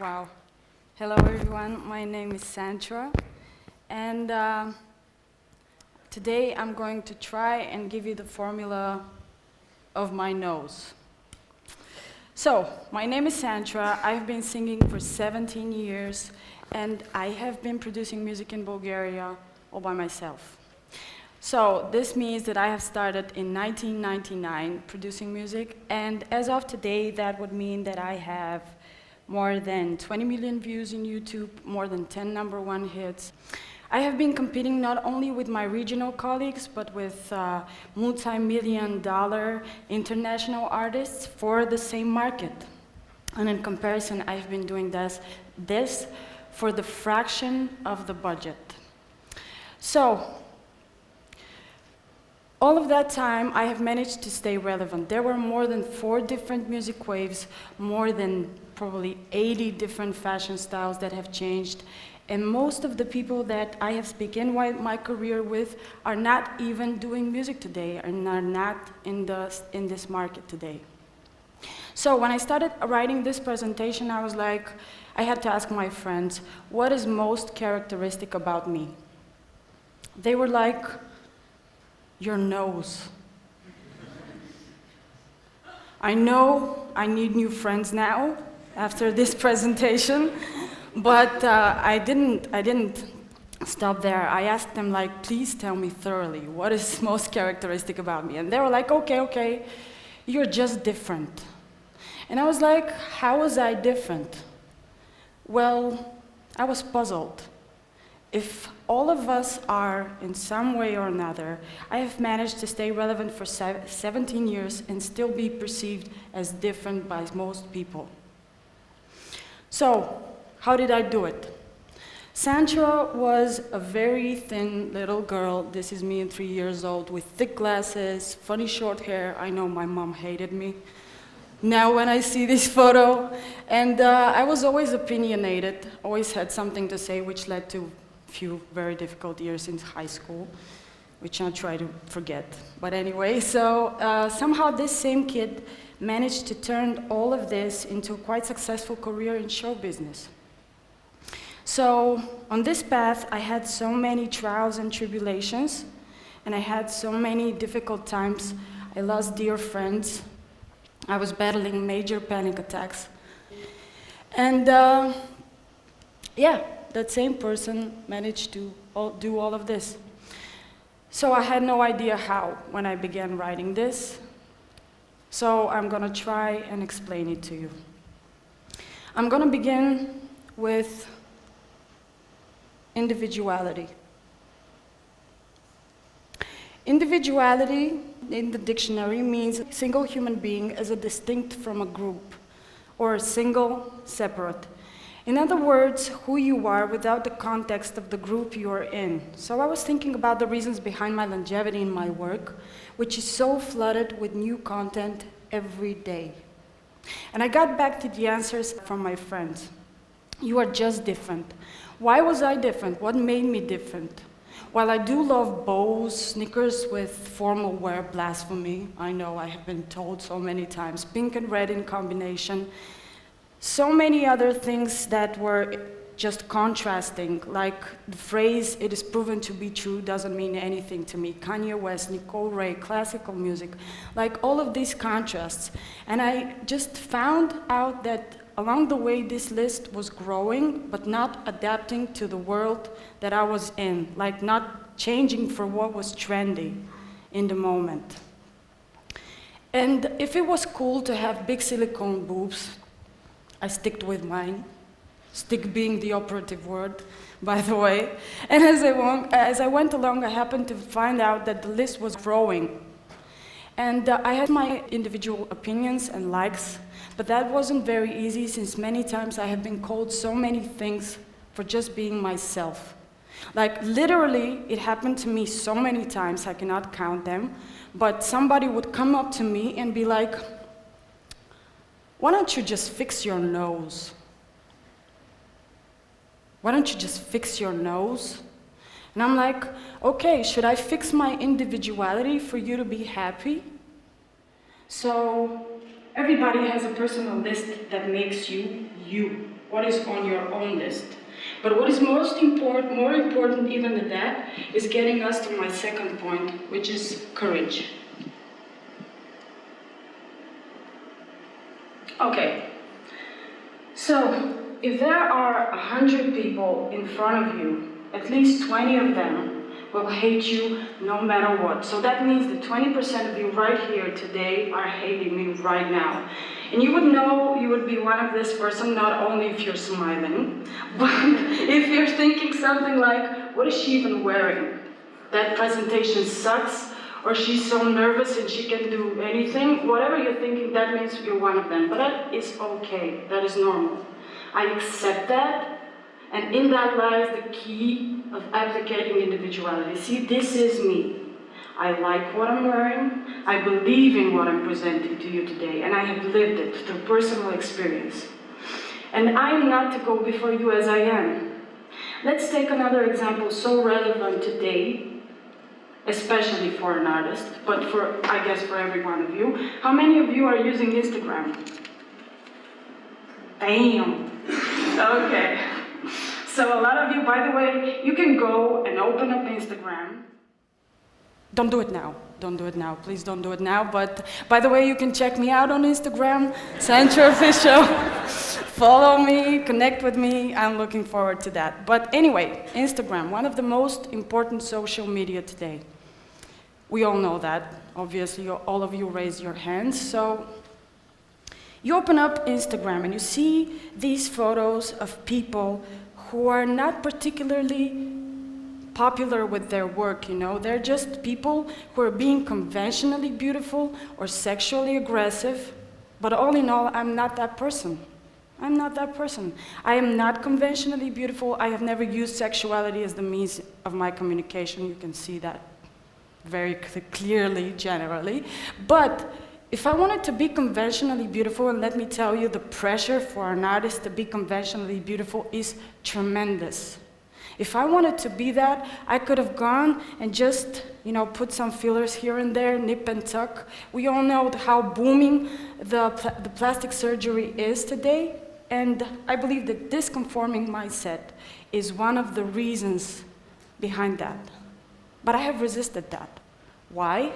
Wow. Hello, everyone. My name is Santra, and today I'm going to try and give you the formula of my nose. So, my name is Santra. I've been singing for 17 years, and I have been producing music in Bulgaria all by myself. So, this means that I have started in 1999 producing music, and as of today, that would mean that I have more than 20 million views in YouTube, more than 10 #1 hits. I have been competing not only with my regional colleagues, but with multi-million-dollar international artists for the same market. And in comparison, I've been doing this for the fraction of the budget. So, all of that time, I have managed to stay relevant. There were more than 4 different music waves, more than probably 80 different fashion styles that have changed. And most of the people that I have begun my career with are not even doing music today, and are not in this market today. So when I started writing this presentation, I was like, I had to ask my friends, what is most characteristic about me? They were like, your nose. I know I need new friends now after this presentation, but I didn't stop there. I asked them, like, please tell me thoroughly what is most characteristic about me. And they were like, okay, you're just different. And I was like, how was I different? Well, I was puzzled. If all of us are, in some way or another, I have managed to stay relevant for 17 years and still be perceived as different by most people. So, how did I do it? Santra was a very thin little girl. This is me at 3 years old with thick glasses, funny short hair. I know my mom hated me now when I see this photo. And I was always opinionated, always had something to say, which led to few very difficult years in high school, which I try to forget. But anyway, so somehow this same kid managed to turn all of this into a quite successful career in show business. So on this path, I had so many trials and tribulations, and I had so many difficult times. I lost dear friends. I was battling major panic attacks. And yeah, that same person managed to do all of this. So I had no idea how when I began writing this. So I'm gonna try and explain it to you. I'm gonna begin with individuality. Individuality in the dictionary means a single human being as a distinct from a group, or a single, separate. In other words, who you are without the context of the group you are in. So I was thinking about the reasons behind my longevity in my work, which is so flooded with new content every day. And I got back to the answers from my friends. You are just different. Why was I different? What made me different? While I do love bows, sneakers with formal wear, blasphemy, I know I have been told so many times, pink and red in combination, so many other things that were just contrasting, like the phrase, it is proven to be true, doesn't mean anything to me. Kanye West, Nicole Ray, classical music, like all of these contrasts. And I just found out that along the way this list was growing, but not adapting to the world that I was in, like not changing for what was trendy in the moment. And if it was cool to have big silicone boobs, I sticked with mine. Stick being the operative word, by the way. And as I went along, I happened to find out that the list was growing. And I had my individual opinions and likes, but that wasn't very easy since many times I have been called so many things for just being myself. Like literally, it happened to me so many times, I cannot count them, but somebody would come up to me and be like, why don't you just fix your nose? Why don't you just fix your nose? And I'm like, okay, should I fix my individuality for you to be happy? So everybody has a personal list that makes you, you. what is on your own list. But what is more important even than that, is getting us to my second point, which is courage. Okay, so if there are 100 people in front of you, at least 20 of them will hate you no matter what. So that means that 20% of you right here today are hating me right now. And you would know you would be one of this person not only if you're smiling, but if you're thinking something like, what is she even wearing? That presentation sucks, or she's so nervous and she can do anything. Whatever you're thinking, that means you're one of them. But that is okay, that is normal. I accept that, and in that lies the key of advocating individuality. See, this is me. I like what I'm wearing, I believe in what I'm presenting to you today, and I have lived it through personal experience. And I am not to go before you as I am. Let's take another example so relevant today, especially for an artist, but I guess for every one of you. How many of you are using Instagram? Damn. Okay. So a lot of you, by the way, you can go and open up Instagram. Don't do it now. Don't do it now. Please don't do it now. But by the way, you can check me out on Instagram, Santra Official. Follow me, connect with me. I'm looking forward to that. But anyway, Instagram, one of the most important social media today. We all know that. Obviously, all of you raised your hands. So you open up Instagram and you see these photos of people who are not particularly popular with their work, you know. They're just people who are being conventionally beautiful or sexually aggressive. But all in all, I'm not that person. I'm not that person. I am not conventionally beautiful. I have never used sexuality as the means of my communication. You can see that very clearly, generally. But if I wanted to be conventionally beautiful, and let me tell you, the pressure for an artist to be conventionally beautiful is tremendous. If I wanted to be that, I could have gone and just, put some fillers here and there, nip and tuck. We all know how booming the plastic surgery is today, and I believe that this conforming mindset is one of the reasons behind that. But I have resisted that. Why?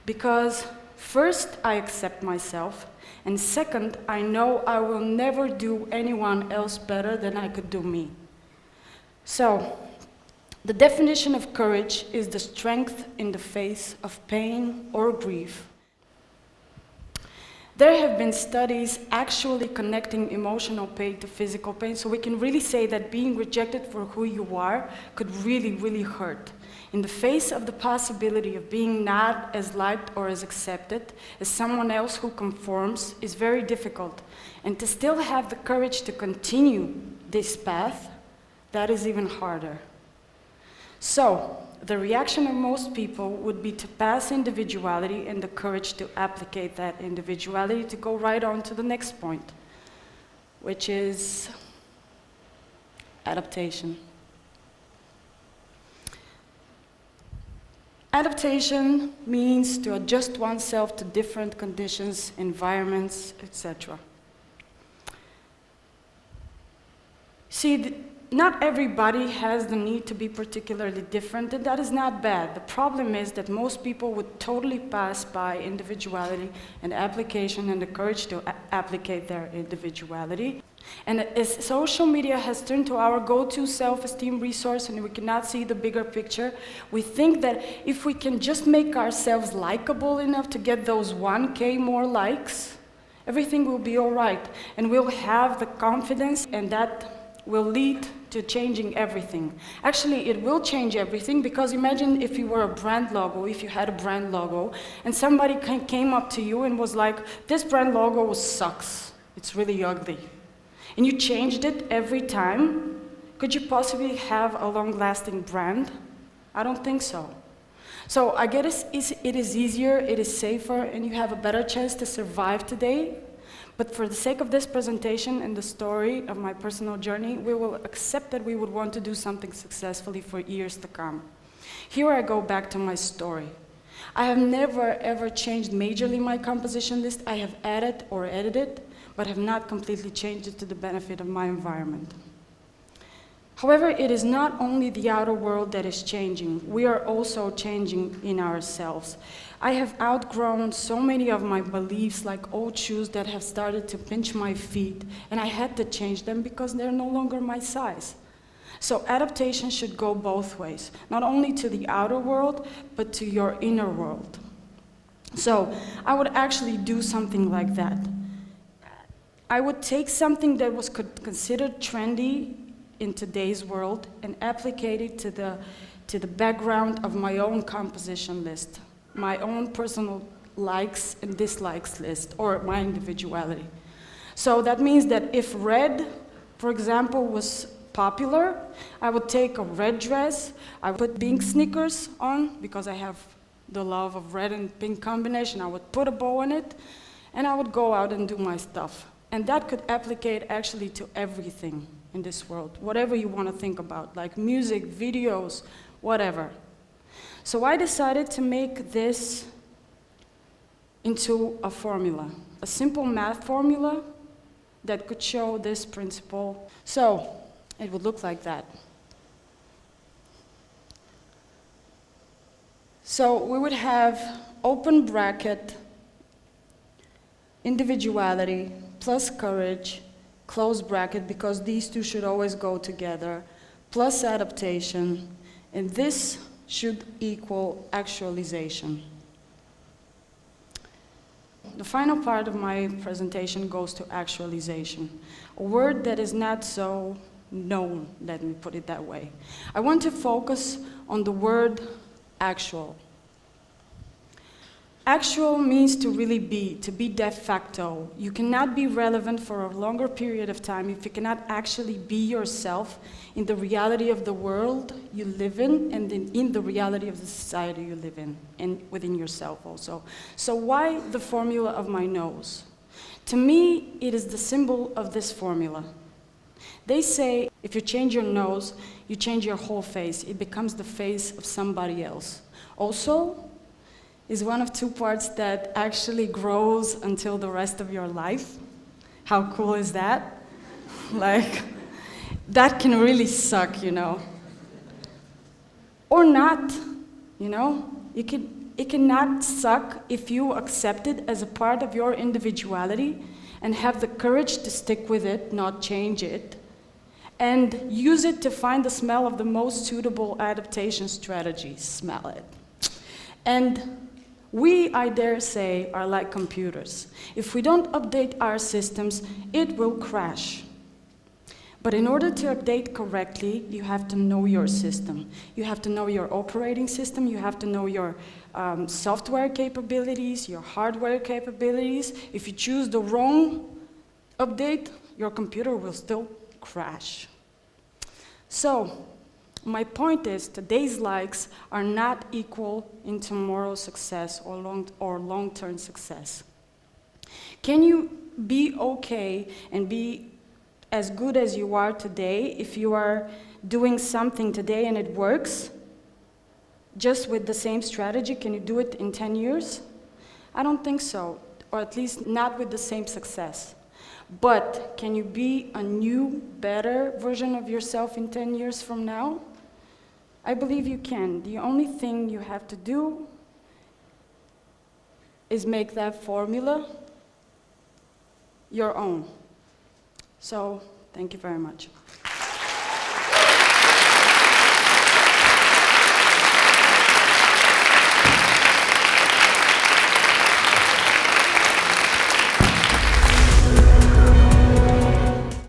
Because first, I accept myself, and second, I know I will never do anyone else better than I could do me. So, the definition of courage is the strength in the face of pain or grief. There have been studies actually connecting emotional pain to physical pain, so we can really say that being rejected for who you are could really, really hurt. In the face of the possibility of being not as liked or as accepted as someone else who conforms is very difficult. And to still have the courage to continue this path, that is even harder. So, the reaction of most people would be to pass individuality and the courage to applicate that individuality to go right on to the next point, which is adaptation. Adaptation means to adjust oneself to different conditions, environments, etc. See, not everybody has the need to be particularly different, and that is not bad. The problem is that most people would totally pass by individuality and application and the courage to applicate their individuality. And as social media has turned to our go-to self-esteem resource and we cannot see the bigger picture, we think that if we can just make ourselves likable enough to get those 1K more likes, everything will be all right. And we'll have the confidence, and that will lead to changing everything. Actually, it will change everything, because imagine if you were a brand logo, if you had a brand logo, and somebody came up to you and was like, this brand logo sucks, it's really ugly. And you changed it every time. Could you possibly have a long-lasting brand? I don't think so. So I guess it is easier, it is safer, and you have a better chance to survive today. But for the sake of this presentation and the story of my personal journey, we will accept that we would want to do something successfully for years to come. Here I go back to my story. I have never ever changed majorly my composition list. I have added or edited, but have not completely changed it to the benefit of my environment. However, it is not only the outer world that is changing, we are also changing in ourselves. I have outgrown so many of my beliefs, like old shoes that have started to pinch my feet, and I had to change them because they're no longer my size. So adaptation should go both ways, not only to the outer world, but to your inner world. So I would actually do something like that. I would take something that was considered trendy in today's world and applicate it to the background of my own composition list, my own personal likes and dislikes list, or my individuality. So that means that if red, for example, was popular, I would take a red dress, I would put pink sneakers on, because I have the love of red and pink combination. I would put a bow on it, and I would go out and do my stuff. And that could applicate actually to everything in this world, whatever you want to think about, like music, videos, whatever. So I decided to make this into a formula, a simple math formula that could show this principle. So it would look like that. So we would have open bracket, individuality, plus courage, close bracket, because these two should always go together, plus adaptation, and this should equal actualization. The final part of my presentation goes to actualization, a word that is not so known, let me put it that way. I want to focus on the word actual. Actual means to really be, to be de facto. You cannot be relevant for a longer period of time if you cannot actually be yourself in the reality of the world you live in, and in the reality of the society you live in, and within yourself also. So why the formula of my nose? To me, it is the symbol of this formula. They say if you change your nose, you change your whole face. It becomes the face of somebody else. Also, is one of two parts that actually grows until the rest of your life. How cool is that? Like, that can really suck, you know. Or not, you know. It cannot suck if you accept it as a part of your individuality and have the courage to stick with it, not change it, and use it to find the smell of the most suitable adaptation strategy. Smell it. And we, I dare say, are like computers. If we don't update our systems, it will crash. But in order to update correctly, you have to know your system. You have to know your operating system. You have to know your software capabilities, your hardware capabilities. If you choose the wrong update, your computer will still crash. So, my point is, today's likes are not equal in tomorrow's success or long-term success. Can you be okay and be as good as you are today if you are doing something today and it works? Just with the same strategy, can you do it in 10 years? I don't think so, or at least not with the same success. But can you be a new, better version of yourself in 10 years from now? I believe you can. The only thing you have to do is make that formula your own. So, thank you very much.